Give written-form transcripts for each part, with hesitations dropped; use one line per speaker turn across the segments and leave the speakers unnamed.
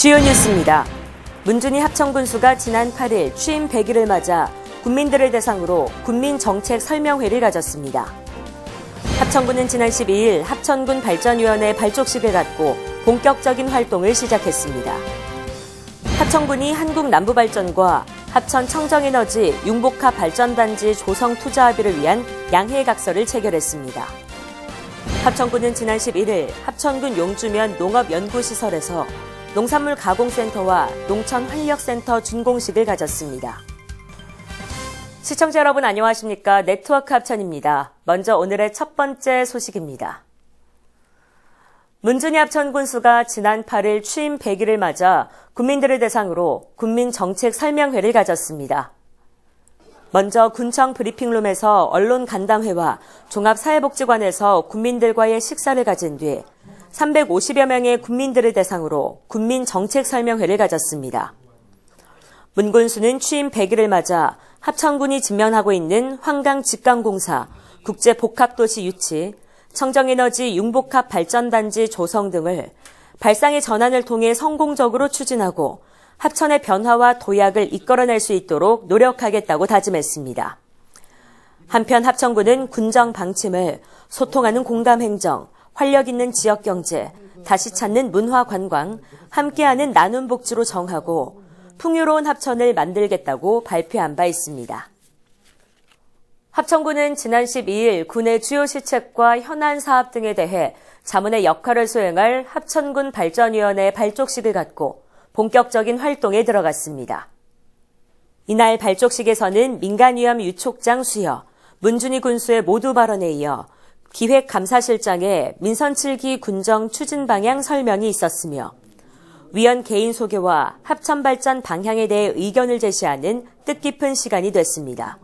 주요 뉴스입니다. 문준희 합천군수가 지난 8일 취임 100일을 맞아 군민들을 대상으로 군민정책 설명회를 가졌습니다. 합천군은 지난 12일 합천군 발전위원회 발족식을 갖고 본격적인 활동을 시작했습니다. 합천군이 한국남부발전과 합천 청정에너지 융복합 발전단지 조성 투자 합의를 위한 양해각서를 체결했습니다. 합천군은 지난 11일 합천군 용주면 농업연구시설에서 농산물 가공센터와 농촌환력센터 준공식을 가졌습니다. 시청자 여러분 안녕하십니까? 네트워크 합천입니다. 먼저 오늘의 첫 번째 소식입니다. 문준희 합천군수가 지난 8일 취임 100일을 맞아 군민들을 대상으로 군민정책 설명회를 가졌습니다. 먼저 군청 브리핑룸에서 언론 간담회와 종합사회복지관에서 군민들과의 식사를 가진 뒤 350여 명의 국민들을 대상으로 군민정책 설명회를 가졌습니다. 문 군수는 취임 100일을 맞아 합천군이 직면하고 있는 환강직강공사, 국제복합도시 유치, 청정에너지 융복합 발전단지 조성 등을 발상의 전환을 통해 성공적으로 추진하고 합천의 변화와 도약을 이끌어낼 수 있도록 노력하겠다고 다짐했습니다. 한편 합천군은 군정 방침을 소통하는 공감행정, 활력 있는 지역경제, 다시 찾는 문화관광, 함께하는 나눔 복지로 정하고 풍요로운 합천을 만들겠다고 발표한 바 있습니다. 합천군은 지난 12일 군의 주요 시책과 현안 사업 등에 대해 자문의 역할을 수행할 합천군 발전위원회 발족식을 갖고 본격적인 활동에 들어갔습니다. 이날 발족식에서는 민간위험 유촉장 수여, 문준희 군수의 모두 발언에 이어 기획감사실장의 민선 7기 군정 추진 방향 설명이 있었으며 위원 개인 소개와 합천 발전 방향에 대해 의견을 제시하는 뜻깊은 시간이 됐습니다.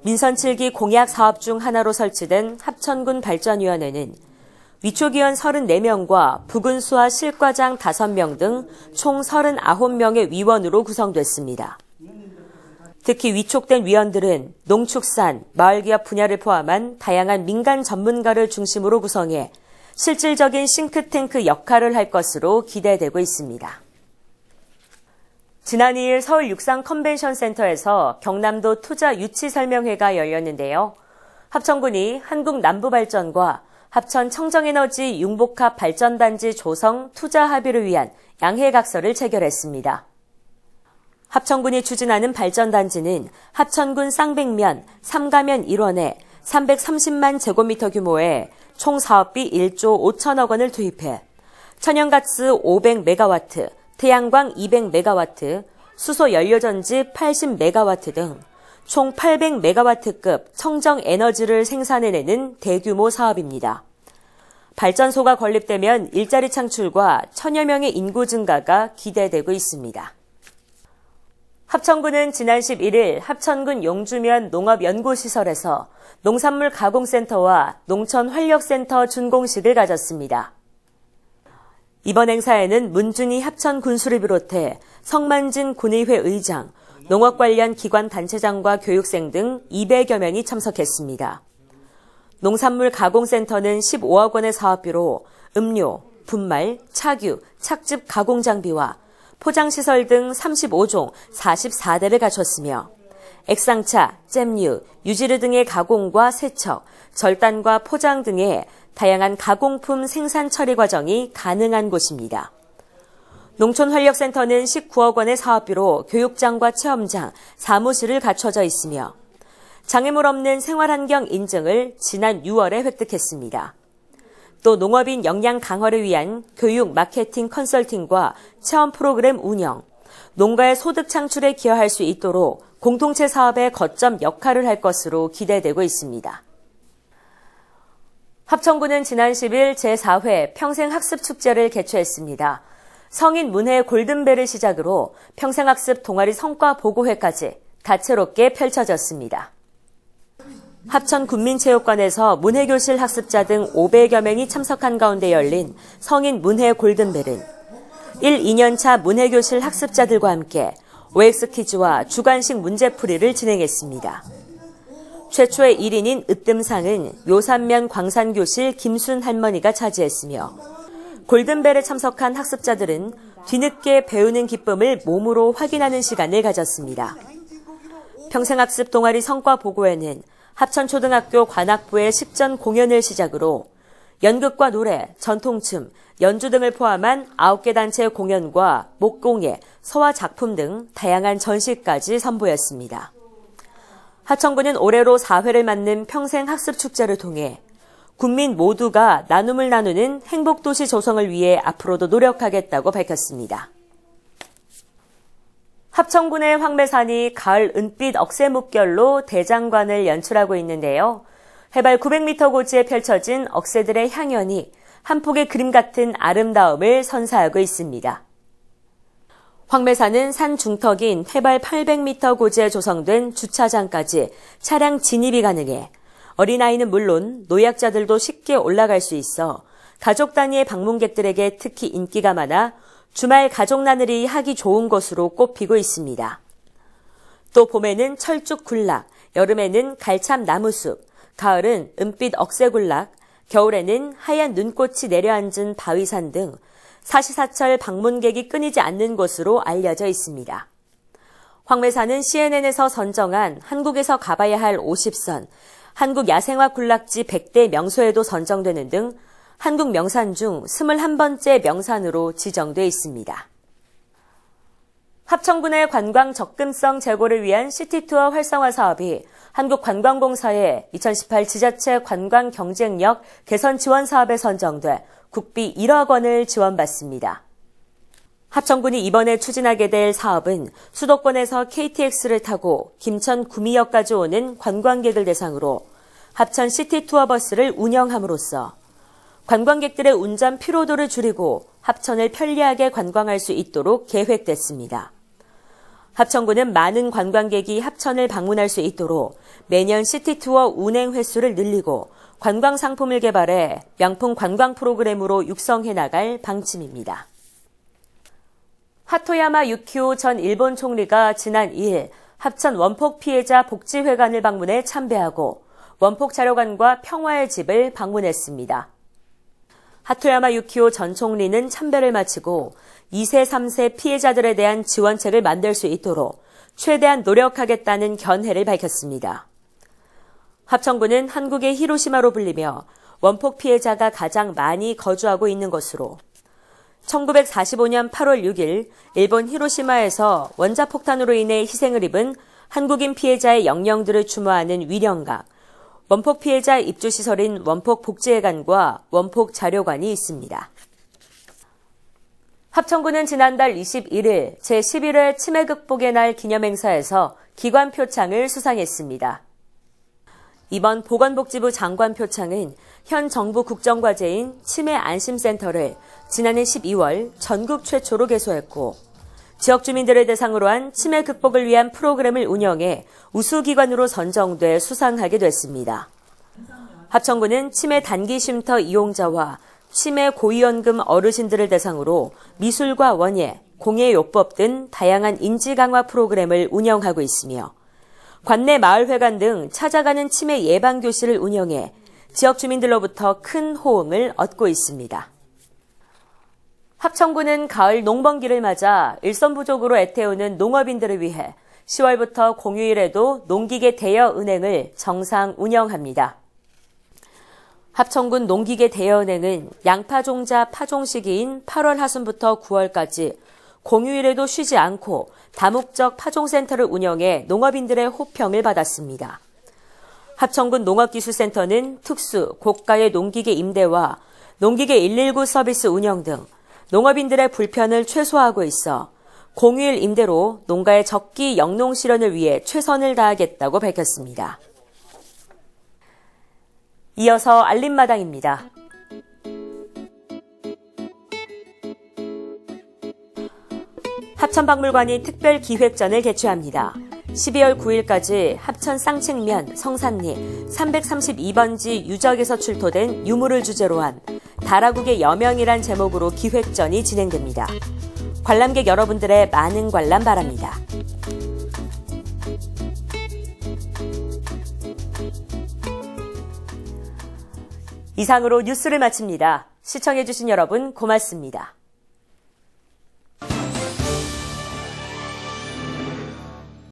민선 7기 공약 사업 중 하나로 설치된 합천군 발전위원회는 위촉위원 34명과 부군수와 실과장 5명 등 총 39명의 위원으로 구성됐습니다. 특히 위촉된 위원들은 농축산, 마을기업 분야를 포함한 다양한 민간 전문가를 중심으로 구성해 실질적인 싱크탱크 역할을 할 것으로 기대되고 있습니다. 지난 2일 서울 육상 컨벤션 센터에서 경남도 투자 유치 설명회가 열렸는데요. 합천군이 한국남부발전과 합천 청정에너지 융복합 발전단지 조성 투자 합의를 위한 양해각서를 체결했습니다. 합천군이 추진하는 발전단지는 합천군 쌍백면 3가면 1원에 330만 제곱미터 규모의 총 사업비 1조 5천억 원을 투입해 천연가스 500메가와트, 태양광 200메가와트, 수소 연료전지 80메가와트 등 총 800메가와트급 청정에너지를 생산해내는 대규모 사업입니다. 발전소가 건립되면 일자리 창출과 천여 명의 인구 증가가 기대되고 있습니다. 합천군은 지난 11일 합천군 용주면 농업연구시설에서 농산물 가공센터와 농촌환력센터 준공식을 가졌습니다. 이번 행사에는 문준희 합천군수를 비롯해 성만진 군의회 의장, 농업 관련 기관 단체장과 교육생 등 200여 명이 참석했습니다. 농산물 가공센터는 15억 원의 사업비로 음료, 분말, 착유, 착즙 가공 장비와 포장시설 등 35종 44대를 갖췄으며 액상차, 잼류, 유지르 등의 가공과 세척, 절단과 포장 등의 다양한 가공품 생산 처리 과정이 가능한 곳입니다. 농촌환력센터는 19억 원의 사업비로 교육장과 체험장, 사무실을 갖춰져 있으며 장애물 없는 생활환경 인증을 지난 6월에 획득했습니다. 또 농업인 역량 강화를 위한 교육, 마케팅, 컨설팅과 체험 프로그램 운영, 농가의 소득 창출에 기여할 수 있도록 공동체 사업의 거점 역할을 할 것으로 기대되고 있습니다. 합천군은 지난 10일 제4회 평생학습축제를 개최했습니다. 성인 문해 골든벨을 시작으로 평생학습 동아리 성과 보고회까지 다채롭게 펼쳐졌습니다. 합천군민체육관에서 문해교실 학습자 등 500여 명이 참석한 가운데 열린 성인 문해 골든벨은 1, 2년차 문해교실 학습자들과 함께 OX 퀴즈와 주관식 문제풀이를 진행했습니다. 최초의 1인인 으뜸상은 묘산면 광산교실 김순 할머니가 차지했으며 골든벨에 참석한 학습자들은 뒤늦게 배우는 기쁨을 몸으로 확인하는 시간을 가졌습니다. 평생학습 동아리 성과 보고에는 합천초등학교 관악부의 식전 공연을 시작으로 연극과 노래, 전통춤, 연주 등을 포함한 9개 단체의 공연과 목공예, 서화 작품 등 다양한 전시까지 선보였습니다. 하천군은 올해로 4회를 맞는 평생학습축제를 통해 국민 모두가 나눔을 나누는 행복도시 조성을 위해 앞으로도 노력하겠다고 밝혔습니다. 합천군의 황매산이 가을 은빛 억새 물결로 대장관을 연출하고 있는데요. 해발 900m 고지에 펼쳐진 억새들의 향연이 한 폭의 그림 같은 아름다움을 선사하고 있습니다. 황매산은 산 중턱인 해발 800m 고지에 조성된 주차장까지 차량 진입이 가능해 어린아이는 물론 노약자들도 쉽게 올라갈 수 있어 가족 단위의 방문객들에게 특히 인기가 많아 주말 가족 나들이 하기 좋은 곳으로 꼽히고 있습니다. 또 봄에는 철쭉 굴락, 여름에는 갈참 나무숲, 가을은 은빛 억새굴락, 겨울에는 하얀 눈꽃이 내려앉은 바위산 등 사시사철 방문객이 끊이지 않는 곳으로 알려져 있습니다. 황매산은 CNN에서 선정한 한국에서 가봐야 할 50선, 한국 야생화 군락지 100대 명소에도 선정되는 등 한국 명산 중 21번째 명산으로 지정돼 있습니다. 합천군의 관광 접근성 제고를 위한 시티투어 활성화 사업이 한국관광공사의 2018 지자체 관광 경쟁력 개선 지원 사업에 선정돼 국비 1억 원을 지원받습니다. 합천군이 이번에 추진하게 될 사업은 수도권에서 KTX를 타고 김천 구미역까지 오는 관광객을 대상으로 합천 시티투어 버스를 운영함으로써 관광객들의 운전 피로도를 줄이고 합천을 편리하게 관광할 수 있도록 계획됐습니다. 합천군은 많은 관광객이 합천을 방문할 수 있도록 매년 시티투어 운행 횟수를 늘리고 관광 상품을 개발해 명품 관광 프로그램으로 육성해 나갈 방침입니다. 하토야마 유키오 전 일본 총리가 지난 2일 합천 원폭 피해자 복지회관을 방문해 참배하고 원폭 자료관과 평화의 집을 방문했습니다. 하토야마 유키오 전 총리는 참배를 마치고 2세, 3세 피해자들에 대한 지원책을 만들 수 있도록 최대한 노력하겠다는 견해를 밝혔습니다. 합천군은 한국의 히로시마로 불리며 원폭 피해자가 가장 많이 거주하고 있는 곳으로 1945년 8월 6일 일본 히로시마에서 원자폭탄으로 인해 희생을 입은 한국인 피해자의 영령들을 추모하는 위령각, 원폭 피해자 입주시설인 원폭 복지회관과 원폭 자료관이 있습니다. 합천군은 지난달 21일 제11회 치매 극복의 날 기념행사에서 기관 표창을 수상했습니다. 이번 보건복지부 장관 표창은 현 정부 국정과제인 치매 안심센터를 지난해 12월 전국 최초로 개소했고 지역 주민들을 대상으로 한 치매 극복을 위한 프로그램을 운영해 우수기관으로 선정돼 수상하게 됐습니다. 합천군은 치매 단기 쉼터 이용자와 치매 고위험금 어르신들을 대상으로 미술과 원예, 공예요법 등 다양한 인지 강화 프로그램을 운영하고 있으며 관내 마을회관 등 찾아가는 치매 예방교실을 운영해 지역 주민들로부터 큰 호응을 얻고 있습니다. 합천군은 가을 농번기를 맞아 일손 부족으로 애태우는 농업인들을 위해 10월부터 공휴일에도 농기계 대여 은행을 정상 운영합니다. 합천군 농기계 대여은행은 양파 종자 파종 시기인 8월 하순부터 9월까지 공휴일에도 쉬지 않고 다목적 파종센터를 운영해 농업인들의 호평을 받았습니다. 합천군 농업기술센터는 특수, 고가의 농기계 임대와 농기계 119 서비스 운영 등 농업인들의 불편을 최소화하고 있어 공휴일 임대로 농가의 적기 영농 실현을 위해 최선을 다하겠다고 밝혔습니다. 이어서 알림마당입니다. 합천박물관이 특별기획전을 개최합니다. 12월 9일까지 합천 쌍측면 성산리 332번지 유적에서 출토된 유물을 주제로 한 다라국의 여명이란 제목으로 기획전이 진행됩니다. 관람객 여러분들의 많은 관람 바랍니다. 이상으로 뉴스를 마칩니다. 시청해주신 여러분 고맙습니다.